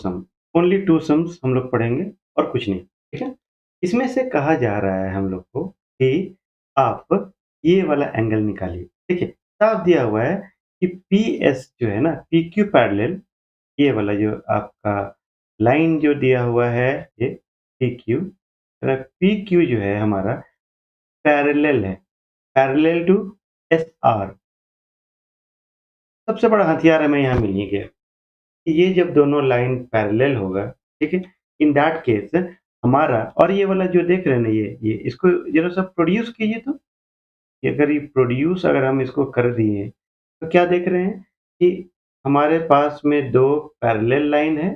सम, only 2 sums हम लोग पढ़ेंगे और कुछ नहीं, ठीक है? इसमें से कहा जा रहा है हम लोग को कि आप ये वाला एंगल निकालिए, ठीक है? साफ दिया हुआ है कि पीएस जो है ना, पीक्यू पैरेलल, ये वाला जो आपका लाइन जो दिया हुआ है, ये पीक्यू, पीक्यू जो है हमारा पैरेलल है, पैरेलल टू एसआर। सबसे बड़ा हथियार हमें यहाँ मिल ही गया। ये जब दोनों लाइन पैरेलल होगा, ठीक है? इन दैट केस हमारा, और ये वाला जो देख रहे हैं ना, ये इसको ज़रा सा प्रोड्यूस कीजिए तो। ये अगर ये प्रोड्यूस अगर हम इसको कर दिए, तो क्या देख रहे हैं कि हमारे पास में 2 पैरेलल लाइन है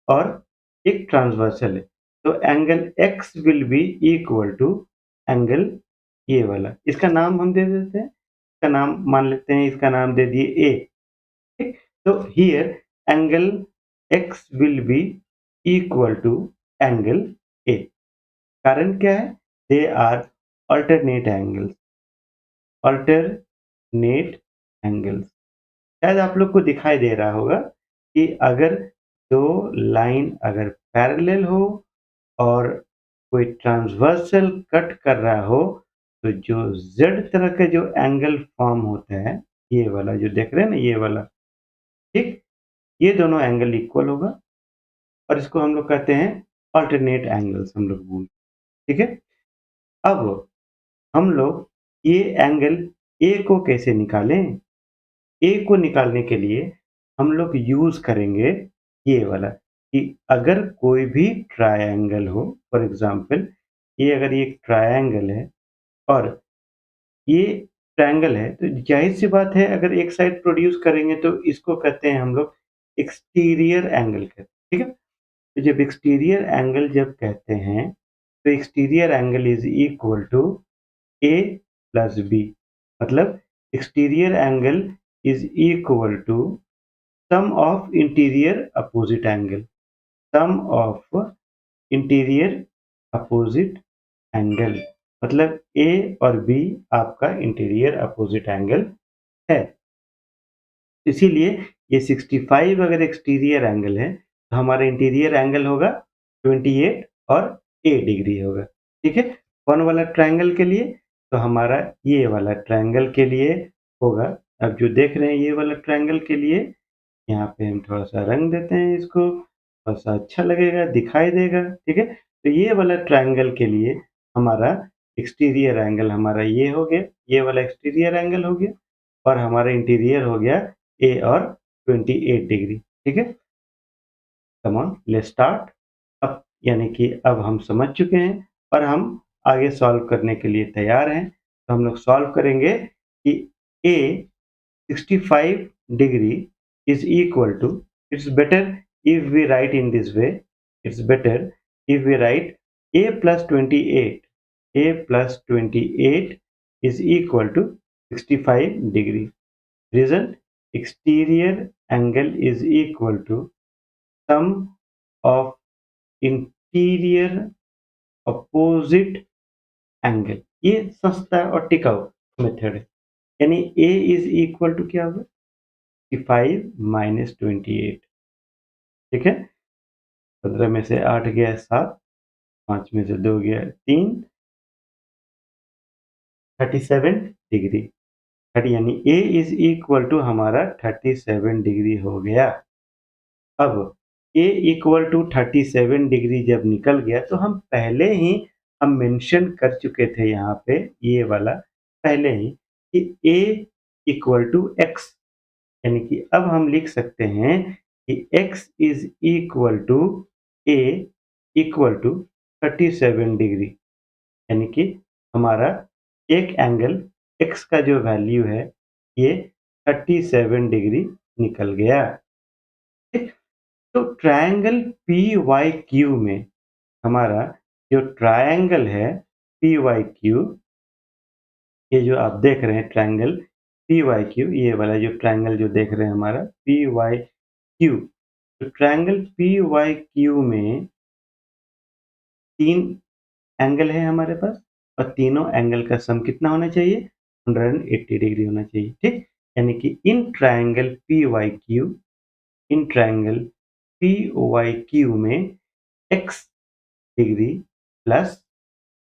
और एक ट्रांसवर्सल है। तो angle x will be equal to angle ये वाला। इसका नाम हम दे देते हैं, इसका नाम मान लेते हैं, इसका नाम दे दिए ए, ठीक? तो here angle x will be equal to angle A. कारण क्या है? They are alternate angles, alternate angles. शायद आप लोग को दिखाई दे रहा होगा कि अगर 2 लाइन अगर पैरेलल हो और कोई ट्रांसवर्सल कट कर रहा हो, तो जो जेड तरह का जो एंगल फॉर्म होता है, ये वाला जो देख रहे हैं ना, ये वाला, ठीक? ये दोनों एंगल इक्वल होगा और इसको हम लोग कहते हैं अल्टरनेट एंगल्स, हम लोग बोल, ठीक है? अब हम लोग ये एंगल ए को कैसे निकालें? ए को निकालने के लिए हम लोग यूज़ करेंगे ये वाला, कि अगर कोई भी ट्रायंगल हो, फॉर एग्ज़ाम्पल ये अगर ये ट्रायंगल है और ये ट्रायंगल है, तो ज़ाहिर-सी बात है अगर एक साइड प्रोड्यूस करेंगे तो इसको कहते हैं हम लोग एक्सटीरियर एंगल कहते हैं, ठीक है? तो जब एक्सटीरियर एंगल जब कहते हैं, तो exterior angle is equal to A plus B, मतलब exterior angle is equal to sum of interior opposite angle, sum of interior opposite angle, मतलब ए और बी आपका इंटीरियर अपोजिट एंगल है। इसीलिए ये 65 अगर एक्सटीरियर एंगल है, तो हमारा इंटीरियर एंगल होगा 28 और ए डिग्री होगा, ठीक है? कौन वाला ट्रायंगल के लिए? तो हमारा ये वाला ट्रायंगल के लिए होगा। अब जो देख रहे हैं ये वाला ट्रायंगल के लिए, यहाँ पे हम थोड़ा-सा रंग देते हैं इसको, थोड़ा-सा अच्छा लगेगा, दिखाई देगा, ठीक है? तो ये वाला ट्रायंगल के लिए हमारा एक्सटीरियर एंगल हमारा ये हो गया, ये वाला एक्सटीरियर एंगल हो गया और हमारा इंटीरियर हो गया ए और 28 डिग्री, ठीक है? Come on let's start. अब यानी कि अब हम समझ चुके हैं और हम आगे सॉल्व करने के लिए तैयार हैं। तो हम लोग सॉल्व करेंगे कि ए 65 degree is equal to, it's better if we write in this way, it's better if we write a plus 28, a plus 28 is equal to 65 degree. Reason, exterior angle is equal to sum of interior opposite angle. ये सस्ता और टिकाऊ method है, यानी a is equal to क्या होगा? 55 minus 28, ठीक है? 15 में से 8 गया 7, 5 में से 2 गया 3, 37 डिग्री, 30 यानी ए इज इक्वल टू हमारा 37 डिग्री हो गया। अब ए इक्वल टू 37 डिग्री जब निकल गया, तो हम पहले ही हम मेंशन कर चुके थे यहाँ पे, ये वाला पहले ही, कि ए इक्वल टू एक्स, यानी कि अब हम लिख सकते हैं कि x is equal to A equal to 37 degree, यानी कि हमारा एक एंगल x का जो वैल्यू है ये 37 डिग्री निकल गया, ठीक? तो ट्रायंगल पी वाई क्यू में हमारा जो ट्रायंगल है पी वाई क्यू, ये जो आप देख रहे हैं ट्रायंगल पी वाई क्यू, ये वाला जो ट्रायंगल जो देख रहे हैं हमारा पी वाई क्यू, तो ट्रायंगल पी वाई क्यू में 3 एंगल है हमारे पास और तीनों एंगल का सम कितना होना चाहिए? 180 डिग्री होना चाहिए, ठीक? यानी कि in triangle P Y Q, in triangle P Y Q में x degree plus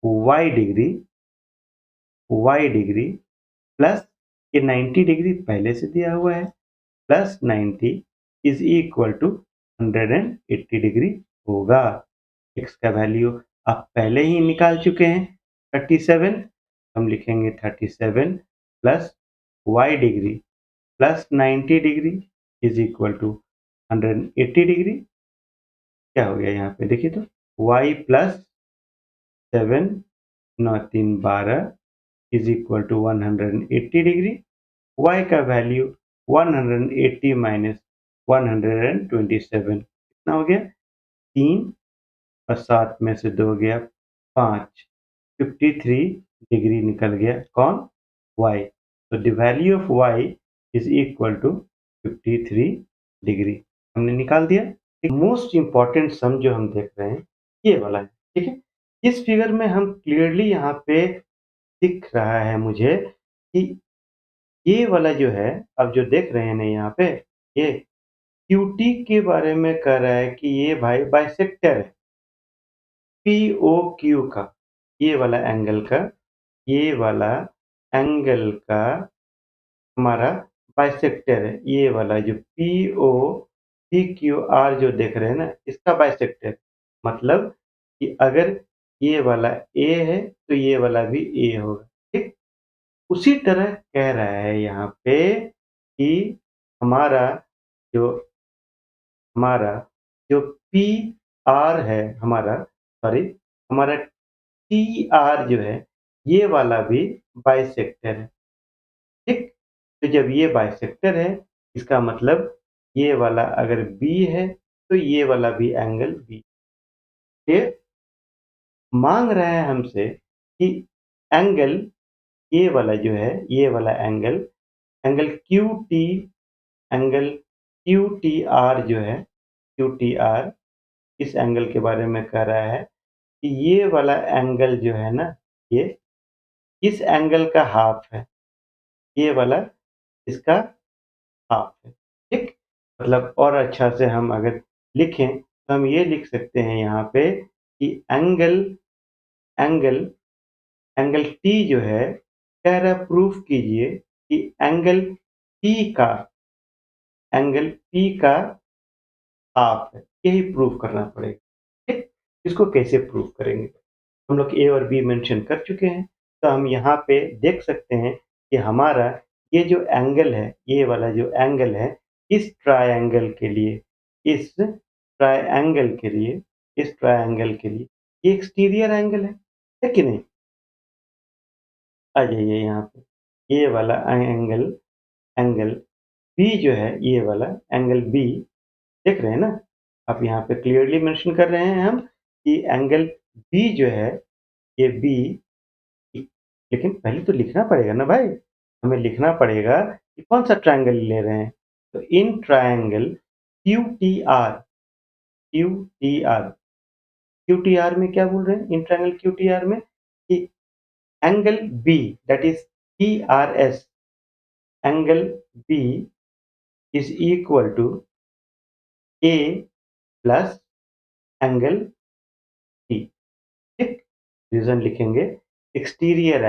y degree plus ये 90 डिग्री पहले से दिया हुआ है plus 90 is equal to 180 degree होगा। x का वैल्यू आप पहले ही निकाल चुके हैं 37, हम लिखेंगे 37 plus y degree plus 90 degree is equal to 180 degree. क्या हो गया यहाँ पे देखिए तो y plus 7 9 3 12 is equal to 180 degree. y का वैल्यू 180 माइनस 127 कितना हो गया 3 और 7 में से 2 गया 5, 53 डिग्री निकल गया कौन y। तो the value of y is equal to 53 degree हमने निकाल दिया। मोस्ट इंपॉर्टेंट सम जो हम देख रहे हैं ये वाला है, ठीक है। इस फिगर में हम क्लियरली यहाँ पे दिख रहा है मुझे कि ये वाला जो है अब जो देख रहे हैं ना यहाँ पे ये QT के बारे में कह रहा है कि ये भाई बाइसेक्टर है POQ का, ये वाला एंगल का हमारा बाइसेक्टर है। ये वाला जो POPQR जो देख रहे हैं ना इसका बाइसेक्टर मतलब कि अगर ये वाला A है तो ये वाला भी A होगा, ठीक। उसी तरह कह रहा है यहाँ पे कि हमारा जो हमारा जो पी आर है हमारा टी आर जो है ये वाला भी बाइसेक्टर है, ठीक। तो जब ये बाइसेक्टर है इसका मतलब ये वाला अगर बी है तो ये वाला भी एंगल बी। फिर मांग रहा है हमसे कि एंगल ये वाला जो है ये वाला एंगल क्यू टी आर जो है क्यू टी आर इस एंगल के बारे में कह रहा है कि ये वाला एंगल जो है ना ये इस एंगल का हाफ है, ये वाला इसका हाफ है, ठीक। मतलब और अच्छा से हम अगर लिखें तो हम ये लिख सकते हैं यहाँ पे कि एंगल एंगल टी जो है कह रहा प्रूफ कीजिए कि एंगल पी का हाफ है, यही प्रूफ करना पड़ेगा, ठीक। इसको कैसे प्रूफ करेंगे हम लोग ए और बी मेंशन कर चुके हैं तो हम यहाँ पे देख सकते हैं कि हमारा ये जो एंगल है ये वाला जो एंगल है इस ट्रायंगल के लिए इस ट्रायंगल के लिए ये एक्सटीरियर एंगल है कि नहीं। आ जाइए यहाँ पे ये वाला एंगल एंगल बी जो है ये वाला एंगल बी देख रहे हैं ना आप यहाँ पे क्लियरली मेंशन कर रहे हैं हम कि एंगल बी जो है ये बी, लेकिन पहले तो लिखना पड़ेगा ना भाई, हमें लिखना पड़ेगा कि कौन सा ट्रायंगल ले रहे हैं। तो in triangle Q T R Q T R में क्या बोल रहे हैं in triangle Q T R में कि angle B that is T R S angle B is equal to A plus angle T, ठीक। रीजन लिखेंगे exterior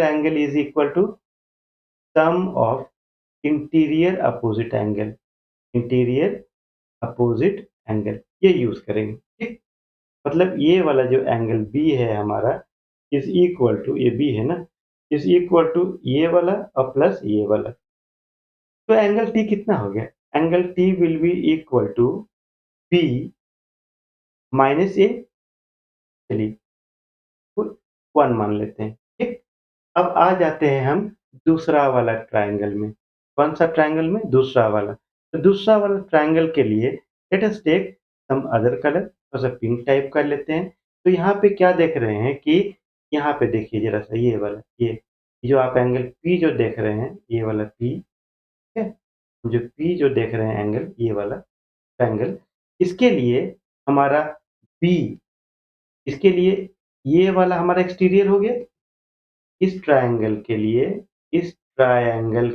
angle is equal to sum of interior opposite angle ये use करेंगे, ठीक। मतलब ये वाला जो एंगल बी है हमारा इज इक्वल टू ये बी है ना इज इक्वल टू ये वाला और प्लस ये वाला। तो एंगल टी कितना हो गया angle T will be equal to B minus A, चलिए 1 मान लेते हैं, ठीक। अब आ जाते हैं हम दूसरा वाला ट्रायंगल में। कौन सा ट्रायंगल में दूसरा वाला। तो दूसरा वाला ट्रायंगल के लिए let us take some other colour, थोड़ा सा पिंक टाइप कर लेते हैं। तो यहाँ पे क्या देख रहे हैं कि यहाँ पे देखिए जरा सा ये वाला ये जो आप एंगल पी जो देख रहे हैं ये वाला पी, ठीक है। जो पी जो देख रहे हैं एंगल ये वाला ट्रायंगल इसके लिए हमारा बी इसके लिए ये वाला हमारा एक्सटीरियर हो गया। इस ट्रायंगल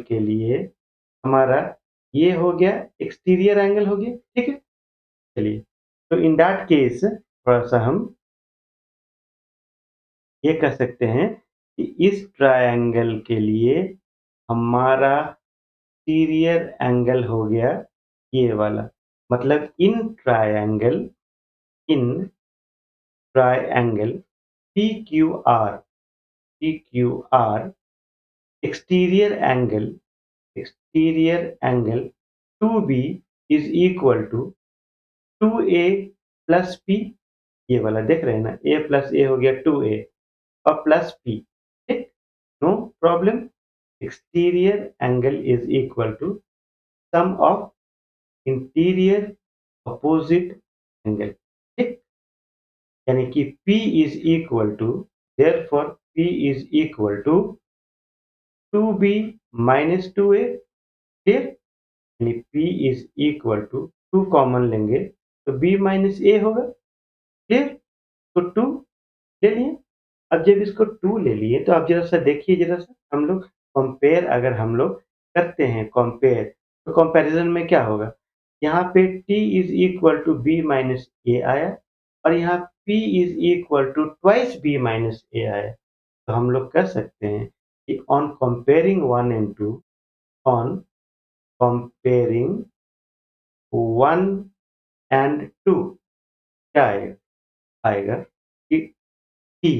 के लिए हमारा ये हो गया एक्सटीरियर एंगल हो गया, ठीक है। चलिए, तो इन दैट केस थोड़ा सा हम ये कह सकते हैं कि इस ट्रायंगल के लिए हमारा एक्सटीरियर एंगल हो गया ये वाला, मतलब in triangle PQR exterior angle 2B is equal to 2A plus P। ये वाला देख रहे हैं ना, A प्लस A हो गया 2A और प्लस P, ठीक, no problem. Exterior angle is equal to sum of interior opposite angle, ठीक, यानी कि P is equal to, therefore P is equal to 2B minus 2A, clear. यानी P is equal to 2 common लेंगे तो B minus A होगा, clear. तो 2 ले लिए। अब जब इसको 2 ले लिए तो आप जरा सा देखिए, जरा सा हम लोग कंपेयर, अगर हम लोग करते हैं कंपेयर, तो कंपैरिजन में क्या होगा, यहाँ पे T is equal to B minus A आया और यहाँ P is equal to twice B minus A आया। तो हम लोग कह सकते हैं कि on comparing 1 and 2, on comparing 1 and 2, क्या आएगा, आएगा कि T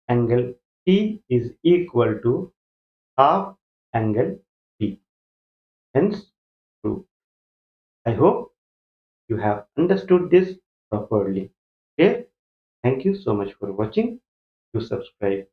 angle T is equal to half angle P. Hence, true. I hope you have understood this properly. Okay? Thank you so much for watching. Do subscribe.